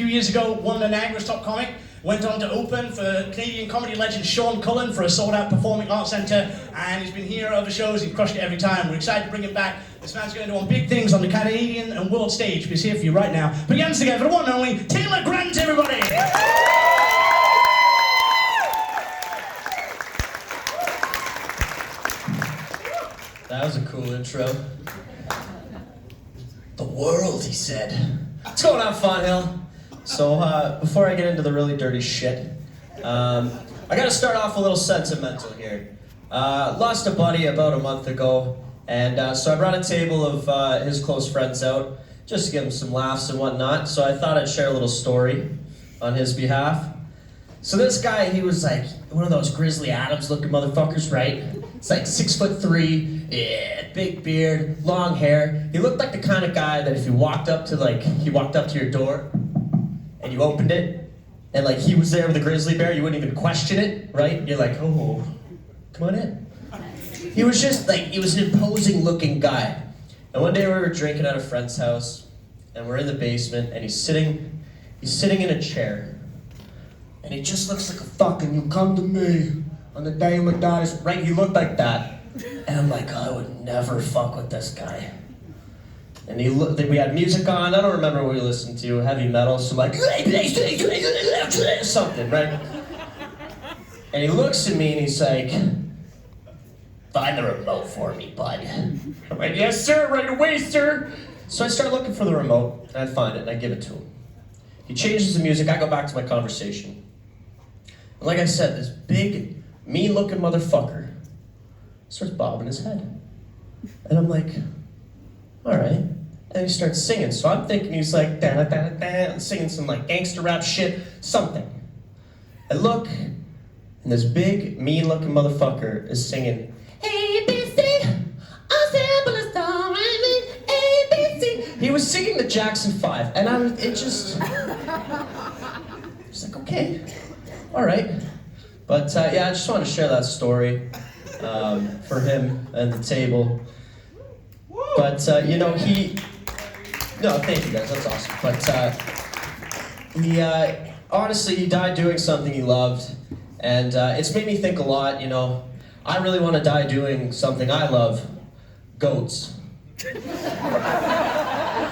few years ago, won the Niagara's Top Comic, went on to open for Canadian comedy legend Sean Cullen for a sold-out performing arts centre, and he's been here at other shows, he's crushed it every time. We're excited to bring him back. This man's going to do on big things on the Canadian and world stage. He's here for you right now. Put your hands together for the one and only Taylor Grant, everybody! That was a cool intro. The world, he said. What's going on, Fonthill? So, before I get into the really dirty shit, I gotta start off a little sentimental here. Lost a buddy about a month ago, and so I brought a table of his close friends out, just to give him some laughs and whatnot, so I thought I'd share a little story on his behalf. So this guy, he was like one of those Grizzly Adams looking motherfuckers, right? It's like 6'3", yeah, big beard, long hair. He looked like the kind of guy that if you walked up to your door and you opened it, and like he was there with a grizzly bear, you wouldn't even question it, right? You're like, oh, come on in. He was just like, he was an imposing looking guy. And one day we were drinking at a friend's house, and we're in the basement, and he's sitting in a chair. And he just looks like a fucking, you come to me on the day of my daughter's, right? He looked like that. And I'm like, oh, I would never fuck with this guy. And we had music on, I don't remember what we listened to, heavy metal, so I'm like, something, right? And he looks at me and he's like, find the remote for me, bud. I'm like, yes, sir, right away, sir. So I start looking for the remote, and I find it, and I give it to him. He changes the music, I go back to my conversation. And like I said, this big, mean-looking motherfucker starts bobbing his head. And I'm like, all right. And he starts singing, so I'm thinking he's like, da-da-da-da-da, singing some like gangster rap shit, something. I look, and this big, mean-looking motherfucker is singing, ABC, ensemble is ABC. He was singing the Jackson 5, and it just like, okay, all right. But yeah, I just want to share that story for him and the table. But you know, no, thank you guys, that's awesome. But honestly, he died doing something he loved, and it's made me think a lot, you know. I really want to die doing something I love, goats.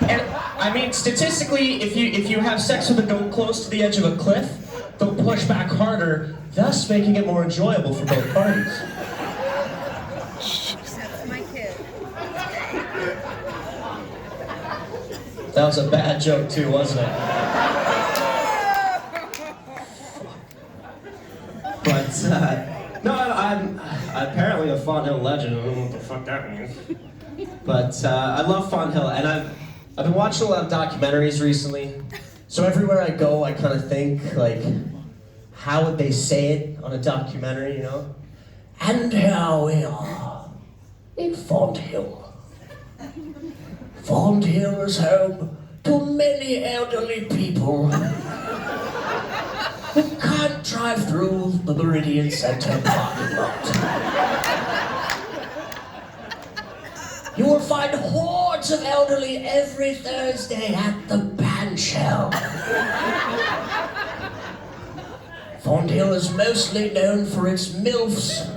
And I mean, statistically, if you have sex with a goat close to the edge of a cliff, they'll push back harder, thus making it more enjoyable for both parties. That's my kid. That was a bad joke too, wasn't it? But, no, I'm apparently a Fonthill legend. I don't know what the fuck that means. But I love Fonthill, and I've been watching a lot of documentaries recently. So everywhere I go, I kind of think, like, how would they say it on a documentary, you know? And here we are, in Fonthill. Fonthill is home to many elderly people who can't drive through the Meridian Center parking lot. You will find hordes of elderly every Thursday at the Bandshell. Fonthill is mostly known for its MILFs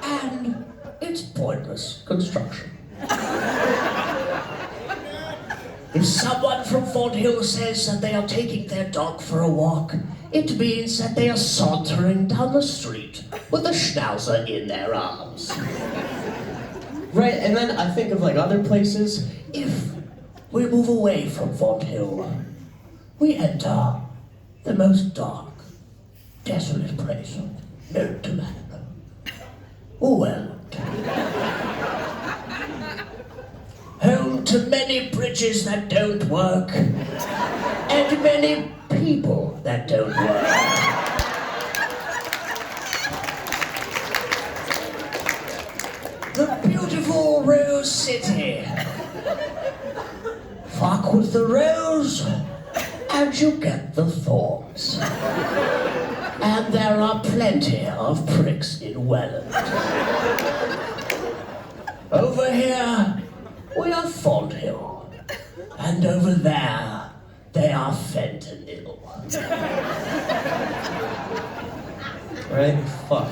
and its pointless construction. If someone from Fonthill says that they are taking their dog for a walk, it means that they are sauntering down the street with a schnauzer in their arms. Right, and then I think of like other places. If we move away from Fonthill, we enter the most dark, desolate place known to man. Welland. Home to many bridges that don't work, and many people that don't work. The beautiful Rose City. Fuck with the rose, and you get the thorns. And there are plenty of pricks in Welland. Over here, we are Fonthill. And over there, They are fentanyl. Right? Fuck.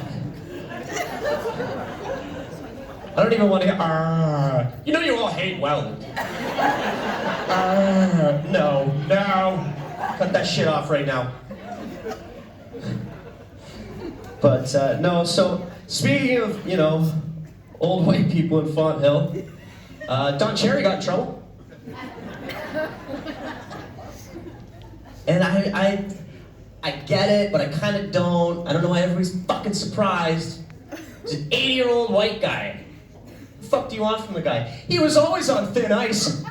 I don't even want to hear, you know you all hate Weldon. No. Cut that shit off right now. But, no, so, speaking of, you know, old white people in Font Hill, Don Cherry got in trouble. And I get it, but I kind of don't. I don't know why everybody's fucking surprised. He's an 80-year-old white guy. What the fuck do you want from the guy? He was always on thin ice.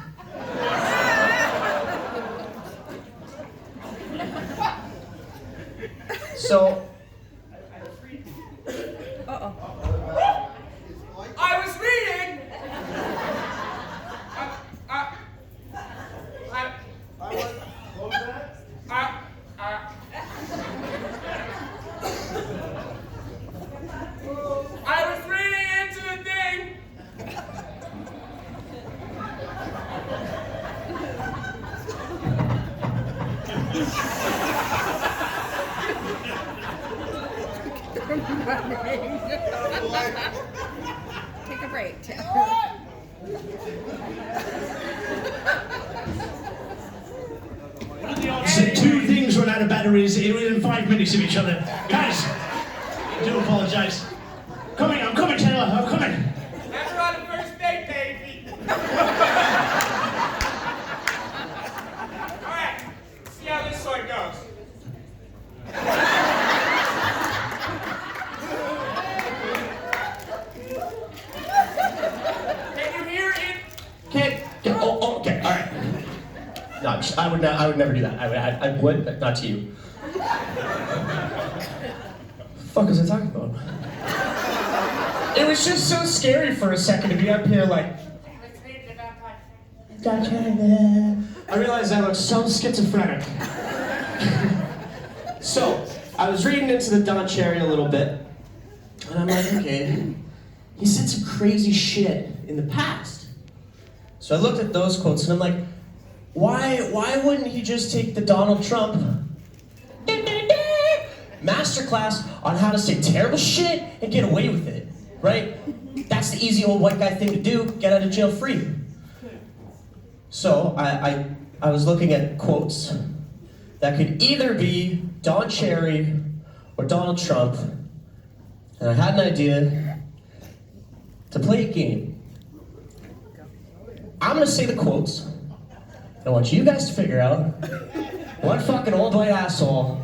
So, I was reading. What was that? I was reading into the thing. Take a break. So two things run out of batteries within 5 minutes of each other. Guys, I do apologise. I'm coming, Taylor, I'm coming. Never on the first date, baby. All right, see how this one goes. Can you hear it? Oh, okay, all right. No, I would never do that. I would, but not to you. Fuck was I talking about? It was just so scary for a second to be up here like. I realized I looked so schizophrenic. So, I was reading into the Don Cherry a little bit, and I'm like, okay, he said some crazy shit in the past. So I looked at those quotes and I'm like, why wouldn't he just take the Donald Trump masterclass on how to say terrible shit and get away with it, right? That's the easy old white guy thing to do, get out of jail free. So I was looking at quotes that could either be Don Cherry or Donald Trump, and I had an idea to play a game. I'm gonna say the quotes. I want you guys to figure out what fucking old white asshole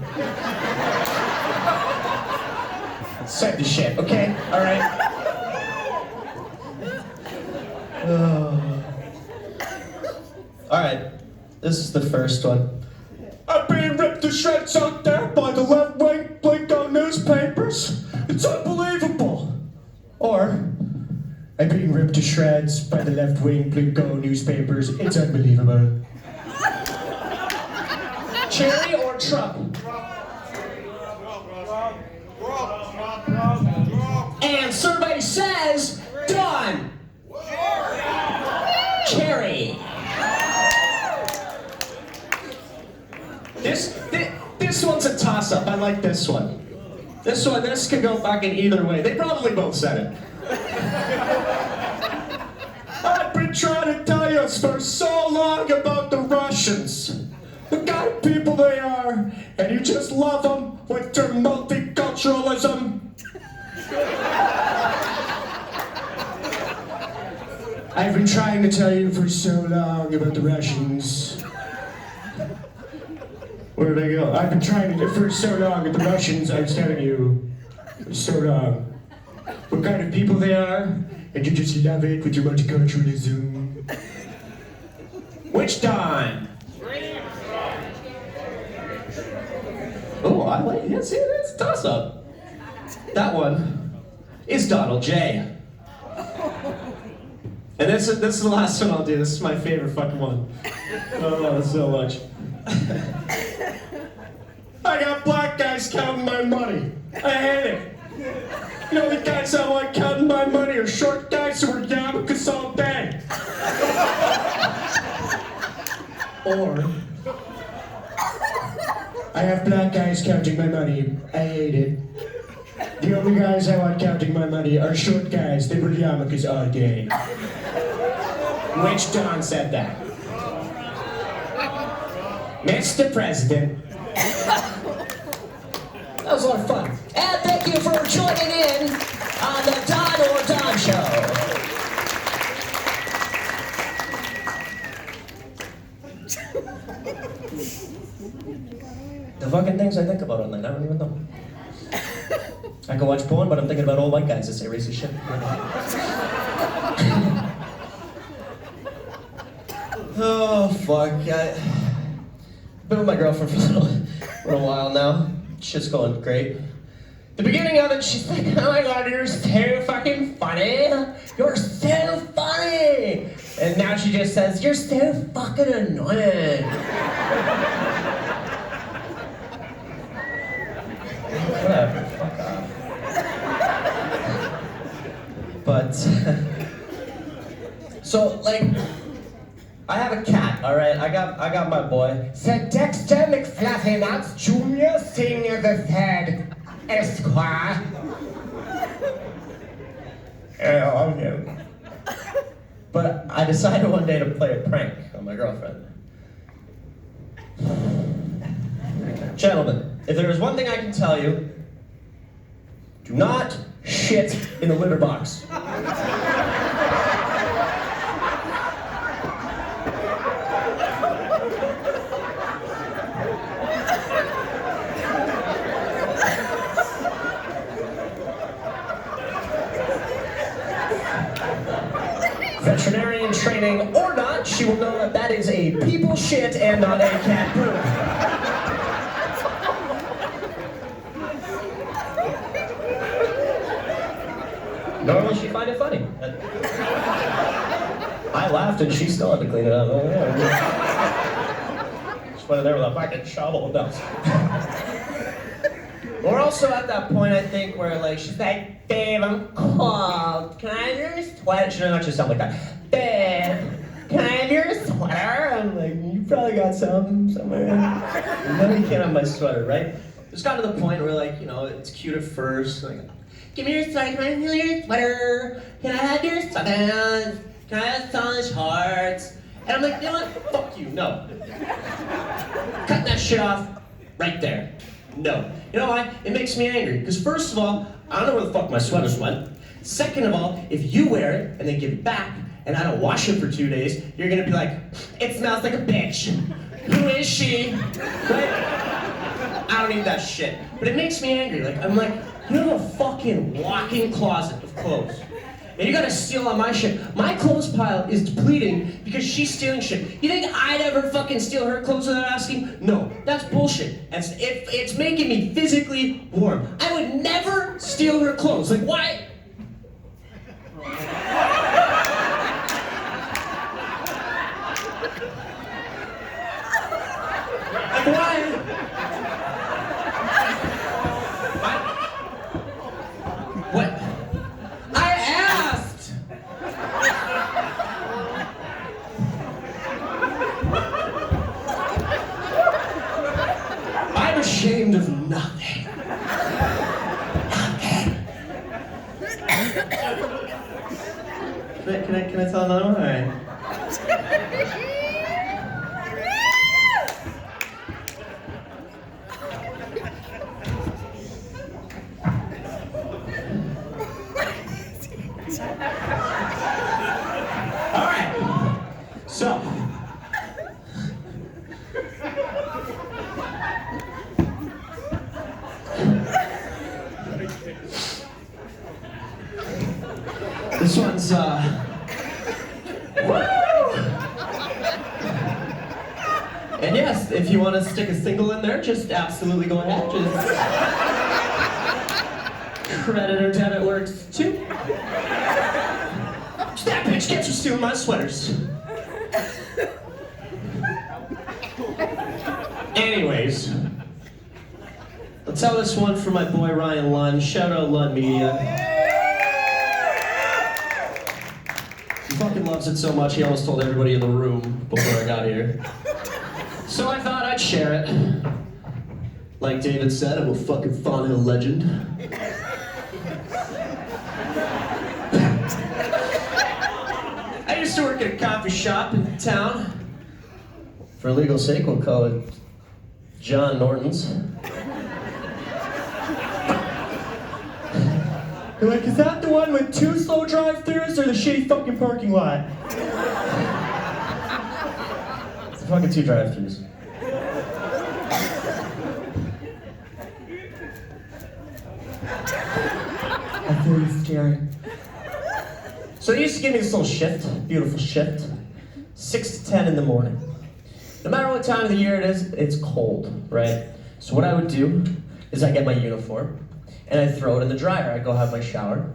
said the shit, okay? Alright? Alright, this is the first one. I'm being ripped to shreds out there by the left wing Blinko newspapers. It's unbelievable. Or, I'm being ripped to shreds by the left wing Blinko newspapers. It's unbelievable. Cherry or Trump? And somebody says, Don. Cherry. This one's a toss-up. I like this one. This could go fucking either way. They probably both said it. I've been trying to tell you for so long about the Russians. The kind of people they are, and you just love them with their multiculturalism. I've been trying to tell you for so long about the Russians. Where did I go? I've been trying to for so long with the Russians, I was telling you. For so long. What kind of people they are, and you just love it with your multiculturalism. Which Don? Oh, I like it. Yeah, see, it's a toss-up. That one is Donald J. And this is the last one I'll do. This is my favorite fucking one. I love it so much. I got black guys counting my money. I hate it. You know the guys I like counting my money are short guys who are yarmulkes all day. Or I have black guys counting my money. I hate it. The only guys I want counting my money are short guys. They wear yarmulkes all day. Which Don said that? Mr. President. That was a lot of fun. And thank you for joining in on the Don or Don Show. The fucking things I think about online, I don't even know. I can watch porn, but I'm thinking about old white guys that say racist shit. Oh, fuck. I've been with my girlfriend for a while now. Shit's going great. The beginning of it, she's like, oh my god, you're so fucking funny. You're so funny. And now she just says, you're so fucking annoying. Whatever, fuck off. But, so, like, I have a cat, all right? I got my boy. Sir Dexter McFluffy-Nuts Jr. Senior the Third, Esquire. I love him. But I decided one day to play a prank on my girlfriend. Gentlemen, if there is one thing I can tell you, do not shit in the litter box. Veterinarian training or not, she will know that that is a people shit and not a cat poop. Nor will she find it funny. I laughed and she still had to clean it up. Just went in there with a fucking shovel and dust. We're also at that point, I think, where like she's like, babe, I'm cold. Can I have your sweater? She doesn't actually sound like that. Babe, can I have your sweater? I'm like, you probably got some somewhere. No, you can't have my sweater, right? It's gotten to the point where like, you know, it's cute at first. Like, give me your sweater, can I have your sweater? Can I have your sweatpants? Can I have some shorts? And I'm like, you know what? Fuck you, no. Cut that shit off right there. No. You know why? It makes me angry. Because first of all, I don't know where the fuck my sweater's went. Second of all, if you wear it and then give it back and I don't wash it for 2 days, you're gonna be like, it smells like a bitch. Who is she? Right? I don't need that shit. But it makes me angry. Like, I'm like, you have a fucking walk-in closet of clothes. And you gotta steal on my shit. My clothes pile is depleting because she's stealing shit. You think I'd ever fucking steal her clothes without asking? No, that's bullshit. It's making me physically warm. I would never steal her clothes. Like, why? Like, why? What? I'm ashamed of nothing. Nothing. Can I tell another one? All right. All right. So. This one's, woo! And yes, if you want to stick a single in there, just absolutely go ahead. Just credit or debit works too. That bitch gets you stealing my sweaters. Anyways, let's have this one for my boy Ryan Lund. Shout out Lund Media. He fucking loves it so much, he almost told everybody in the room before I got here. So I thought I'd share it. Like David said, I'm a fucking Fawn Hill legend. I used to work at a coffee shop in town. For legal sake, we'll call it John Norton's. You're like, is that the one with 2 slow drive-thrus or the shitty fucking parking lot? It's the fucking 2 drive-thrus. I feel you staring. So they used to give me this little shift, beautiful shift, 6 to 10 in the morning. No matter what time of the year it is, it's cold, right? So what I would do is I get my uniform and I throw it in the dryer. I go have my shower,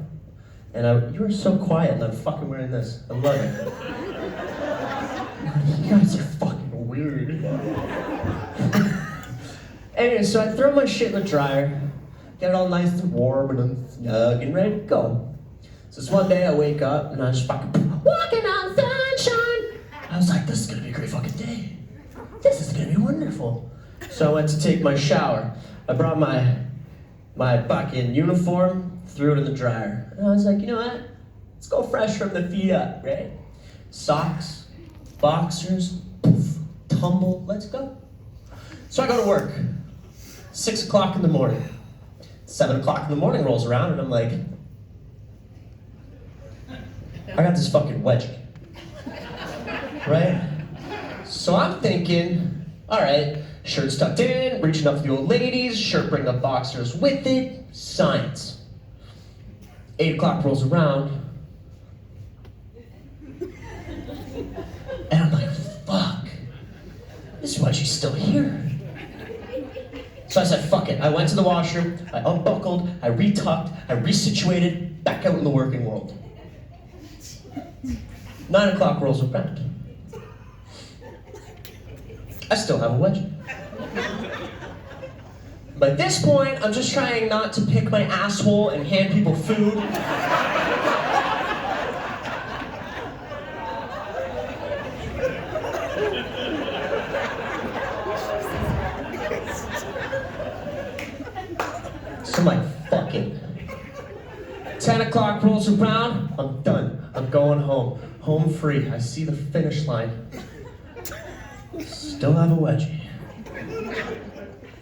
and you are so quiet and I'm fucking wearing this. I love it. You guys are fucking weird. Anyway, so I throw my shit in the dryer, get it all nice and warm and snug and ready to go. So this one day I wake up and I was fucking walking on sunshine. I was like, this is gonna be a great fucking day. This is gonna be wonderful. So I went to take my shower. I brought my fucking uniform, threw it in the dryer. And I was like, you know what? Let's go fresh from the feet up, right? Socks, boxers, poof, tumble, let's go. So I go to work. 6 o'clock in the morning. 7 o'clock in the morning rolls around and I'm like, I got this fucking wedgie. Right? So I'm thinking, all right, shirt's tucked in, reaching up for the old ladies, shirt bringing up boxers with it, science. 8 o'clock rolls around, and I'm like, fuck, this wedgie's still here. So I said, fuck it. I went to the washroom, I unbuckled, I retucked, I resituated, back out in the working world. 9 o'clock rolls around. I still have a wedgie. But at this point, I'm just trying not to pick my asshole and hand people food. So I'm like, fuck it. 10 o'clock rolls around, I'm done. I'm going home. Home free. I see the finish line. Still have a wedgie.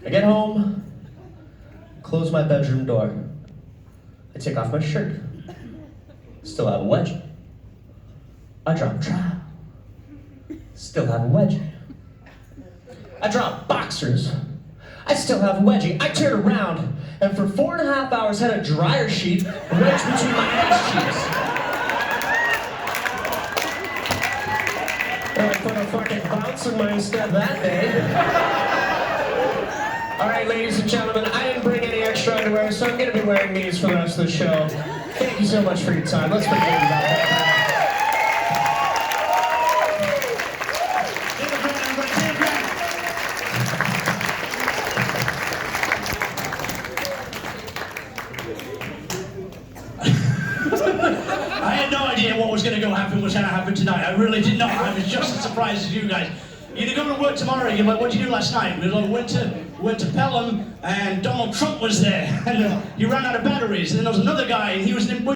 I get home, close my bedroom door. I take off my shirt. Still have a wedgie. I drop trowel. Still have a wedgie. I drop boxers. I still have a wedgie. I turn around and for 4.5 hours had a dryer sheet wedged between my ass cheeks. And I put a fucking bounce in my step that day. All right, ladies and gentlemen, I didn't bring any extra underwear, so I'm gonna be wearing these for the rest of the show. Thank you so much for your time. Let's begin that. I had no idea what was going to happen tonight. I really did not. I was just as surprised as you guys. You're going to work tomorrow. You're like, what did you do last night? We went to Pelham, and Donald Trump was there, and he ran out of batteries. And then there was another guy, and he was in.